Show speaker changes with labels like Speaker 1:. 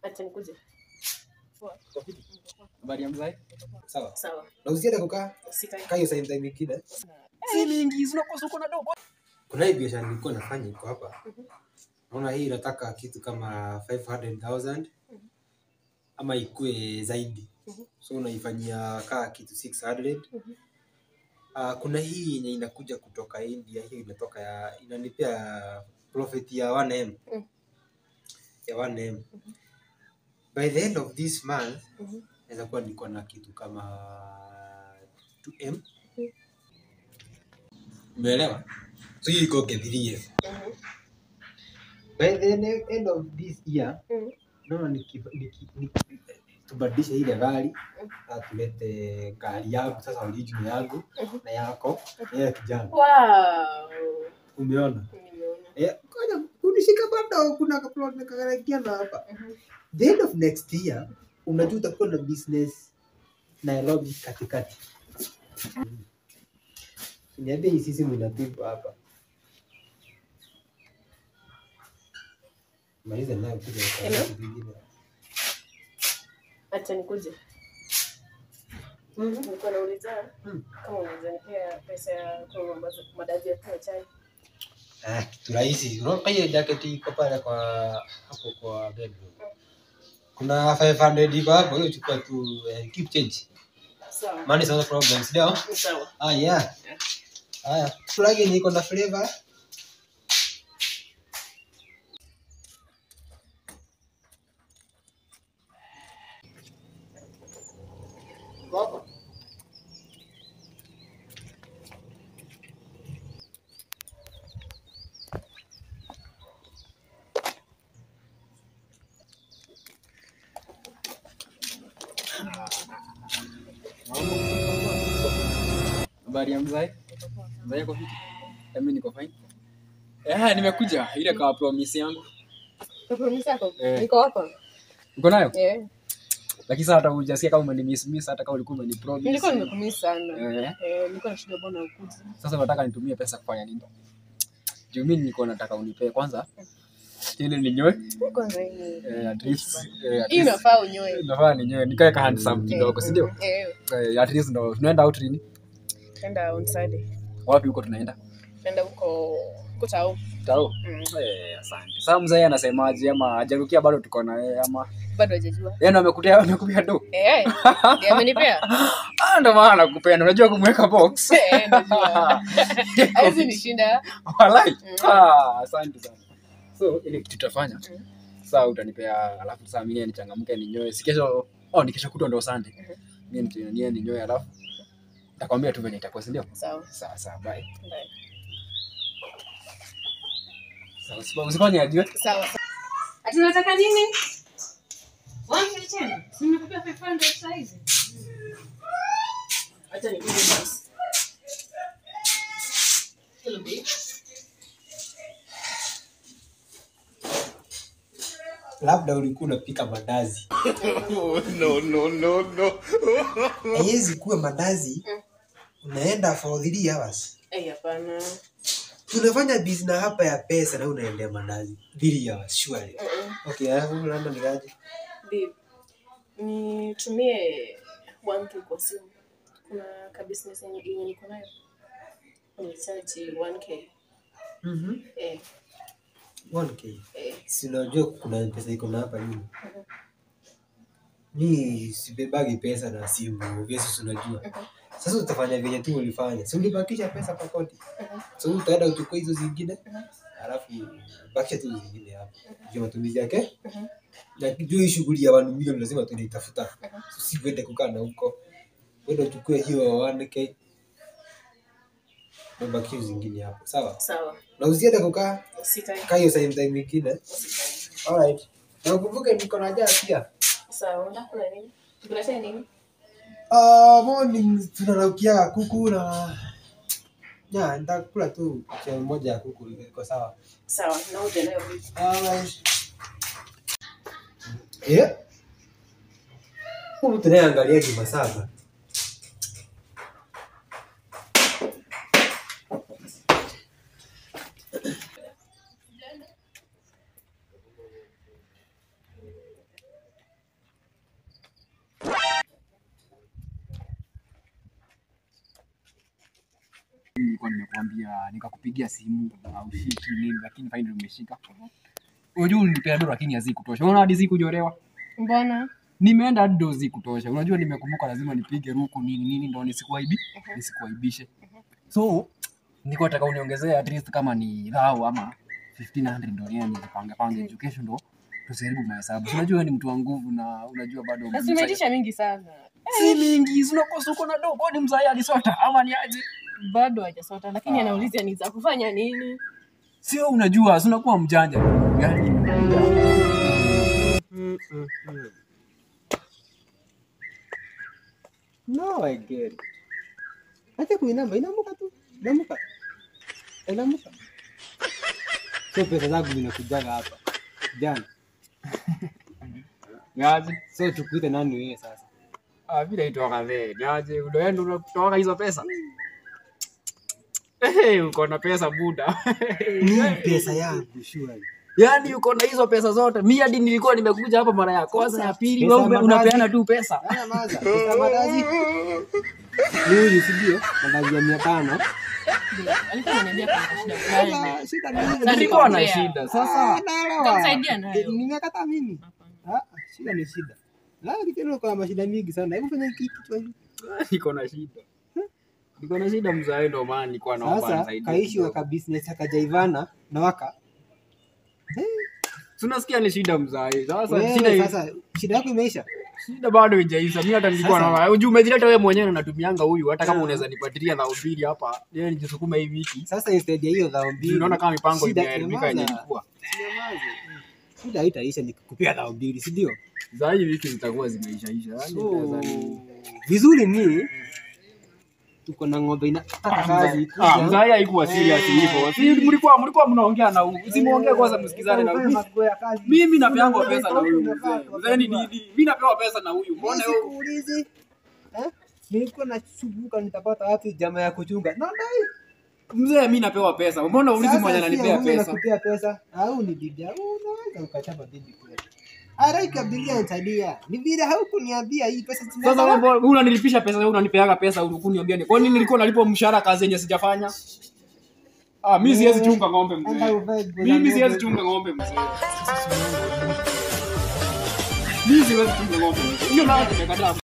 Speaker 1: Acha nikuje. Poa.
Speaker 2: Habari ya mzee?
Speaker 3: Sawa.
Speaker 1: Sawa.
Speaker 3: Na usiende kukaa.
Speaker 1: Sikai.
Speaker 3: Kaa hiyo same time nyingine.
Speaker 2: Si mingi unakosa uko na dogo.
Speaker 3: Kuna hii biashara nilikuwa nafanya iko hapa. Naona hii inataka kitu kama 500,000 ama ikue zaidi. So unaifanyia kaa kitu 600. Kuna hii yenye inakuja kutoka India, hiyo inatoka inanipea profit ya 1M. Ya 1M. By the end of this month, naweza kuwa niko na kitu kama 2M. Umeelewa? So hiyo iko K3. By the end of this year, naona tubadilishe ile gari, tulete gari yangu sasa original yangu na yako ya kijana.
Speaker 1: Wow.
Speaker 3: Umeona?
Speaker 1: Nimeona.
Speaker 3: Ngoja unishika bado kuna kaplot na kagarakiana hapa. The end of next year, unajua utakuwa na business Nairobi katikati. Niambie sisi mnatibu hapa. Maliza nayo kuja kwa vingine.
Speaker 1: Acha nikuje. Nilikuwa nauliza kama unaweza nipea pesa ya kununua madazi ya kunywa chai.
Speaker 3: Kitu rahisi. Unaona ile jacket iko pale kwa hapo kwa bedroom. Kuna 500 iko hapo, hiyo chukua tu, keep change.
Speaker 1: Sawa.
Speaker 3: Money is not a problem, ndio?
Speaker 1: Sawa.
Speaker 3: Yeah. Haya, flag yenye iko na flavor. Baba.
Speaker 2: Habari ya mzee? Mzee yako vipi? Mimi niko fine. Nimekuja ile kwa promise yangu.
Speaker 1: Kwa promise yako? Niko hapa.
Speaker 2: Uko nayo?
Speaker 1: Lakini
Speaker 2: sasa hata hujasikia kama umenimiss hata kama ulikuwa umenipromise.
Speaker 1: Nilikuwa nimekumiss sana.
Speaker 3: Nilikuwa
Speaker 1: nashindwa mbona ukuji.
Speaker 2: Sasa unataka nitumie pesa kufanya nini? Juu mimi nilikuwa nataka unipe kwanza. Ile ninyoe.
Speaker 1: Kwanza hii.
Speaker 2: At least
Speaker 1: Inafaa unyoe.
Speaker 2: Inafaa ninyoe. Nikae ka handsome kidogo, si ndio? At least ndo tunaenda out lini?
Speaker 1: Tunaenda on Saturday.
Speaker 2: Wapi huko tunaenda?
Speaker 1: Tunaenda huko Tao.
Speaker 2: Tao? Asante. Sasa mzee anasemaje ama hajarukia bado tuko na yeye ama
Speaker 1: bado hajajua?
Speaker 2: Yeye amekupea do.
Speaker 1: Ndiye amenipea.
Speaker 2: Ndio maana nakupenda. Unajua kumweka box.
Speaker 1: Najua. Hizi ni shinda.
Speaker 2: Walai. Asante sana. So ile kitu tutafanya. Sasa utanipea alafu sasa mimi nichangamke ninyoe. Si kesho ni kesho kutwa ndio Sunday. Mimi ninyoe alafu nitakwambia tu venye itakuwa, si ndio? Sawa, bye. Sawa, usifanye ajue.
Speaker 1: Sawa. Ati unataka nini? Wapi tena? Nimekupea 500 size. Acha nikuje basi. Hello babe.
Speaker 3: Labda ulikuwa unapika mandazi. No. Haiwezi kuwa mandazi. Unaenda for 3 hours.
Speaker 1: Hapana.
Speaker 3: Tunafanya business hapa ya pesa na unaendea mandazi. 3 hours surely. Okay, unaenda nigaje?
Speaker 1: Babe. Nitumie 1K kwa simu. Kuna ka business yenye niko nayo. Unahitaji 1K.
Speaker 3: 1K. Si unajua kuna pesa iko na hapa nyuma. Ni sibebagi pesa na simu, obviously unajua. Sasa utafanya vile tu ulifanya. Si ulibakisha pesa kwa kodi. So utaenda uchukue hizo zingine. Alafu bakisha tu zingine hapo. Ndio matumizi yake. Na juu shughuli ya wanu milioni lazima tunaitafuta. Si kwenda kukaa na huko. Wewe uchukue hiyo 1K. Na bakisha zingine hapo. Sawa. Na usiende kukaa.
Speaker 1: Sikai.
Speaker 3: Kaa hiyo same time nyingine. Alright. Na ukumbuke niko na jaa pia.
Speaker 1: Sawa, unakula nini? Tukuletea nini?
Speaker 3: Morning tunaraukia kuku na nitakula tu chai moja ya kuku iko sawa.
Speaker 1: Sawa, na uje nayo vipi?
Speaker 3: Huyu tunaangalia ni masaa.
Speaker 2: lakini nilikuwa nimekuambia nikakupigia simu au shiki nini, lakini finally umeshika. Unajua nilipea dola lakini hazikutosha. Unaona hadi sikunyolewa.
Speaker 1: Mbona?
Speaker 2: Nimeenda hadi dozi kutosha. Unajua nimekumbuka lazima nipige ruku nini ndio nisikuaibishe. So niko nataka uniongezee at least kama ni dhao ama 1500 ndio yani nipange education ndo tusijaribu mahesabu. Unajua ni mtu wa nguvu na unajua bado
Speaker 1: Sasa umeitisha mingi sana.
Speaker 2: Si mingi, unakosa uko na dogo ni mzee alisota ama ni aje?
Speaker 1: Bado hajasota lakini anaulizia ni za kufanya nini?
Speaker 2: Sio unajua, unakuwa mjanja. Yaani
Speaker 3: No, I get it. Acha inamuka tu. Inamuka. So pesa zangu zinakujaga hapa. Jana.
Speaker 2: Yaje?
Speaker 3: So tukuite nani wewe sasa?
Speaker 2: Vile itoka wewe. Yaje? Unaenda unatoka hizo pesa? Uko na pesa buda.
Speaker 3: Ni pesa yangu shwari.
Speaker 2: Yaani uko na hizo pesa zote. Mimi hadi nilikuwa nimekuja hapa mara ya kwanza ya pili wewe unapeana tu pesa.
Speaker 3: Haya maza. Pesa madazi. Huyu sio madazi ya 500.
Speaker 1: Alikuwa ananiambia kuna shida fulani.
Speaker 3: Shida nini?
Speaker 2: Nilikuwa na shida. Sasa
Speaker 1: Nitamsaidia nayo.
Speaker 3: Nimekataa mimi. Shida ni shida. Kitendo kwa mashida mingi sana. Hebu fanya kitu tu hivi.
Speaker 2: niko na shida. Niko na shida mzae ndo maana nilikuwa naomba nisaidie.
Speaker 3: Sasa kaishi waka business akajaivana na waka.
Speaker 2: Tunasikia ni shida mzae.
Speaker 3: Sasa shida yako imeisha.
Speaker 2: Shida bado haijaisha. Mimi hata nilikuwa naona. Unajua umejileta wewe mwenyewe unatumianga huyu hata kama unaweza nipatilia dhao mbili hapa. Yeye nijisukuma hii wiki.
Speaker 3: Sasa instead ya hiyo dhao mbili.
Speaker 2: Unaona kama mipango imeharibika yenye ilikuwa.
Speaker 3: Shida haitaisha nikikupea dhao mbili, si ndio?
Speaker 2: Za hii wiki zitakuwa zimeishaisha. Yaani
Speaker 3: vizuri ni tuko na ng'ombe inataka kazi.
Speaker 2: Mzae haikuwa serious hivyo. Si mlikuwa mnaongea na huyu. Usimuongee kwanza msikizane na huyu. Mimi napewa pesa na huyu mzee. Mzee ni nini? Mimi napewa pesa na huyu. Mbona wewe
Speaker 3: uulize? Nilikuwa nashughulika nitapata wapi jamaa ya kuchunga? No,
Speaker 2: mzee mimi napewa pesa. Mbona uulize mmoja ananipea pesa?
Speaker 3: Nakupea pesa. Au ni bibi? Unaweza ukachapa bibi kule. Araika bibi anisaidie. Ni bila haukuniambia hii pesa
Speaker 2: tunazo. Sasa wewe unanilipisha pesa, wewe unanipeaga pesa ukuniambia ni. Kwa nini nilikuwa nalipo mshahara kazi yenye sijafanya? Mimi siwezi chunga ng'ombe mzee. Mimi siwezi chunga ng'ombe mzee. Mimi siwezi chunga ng'ombe. Hiyo nao tumekataa.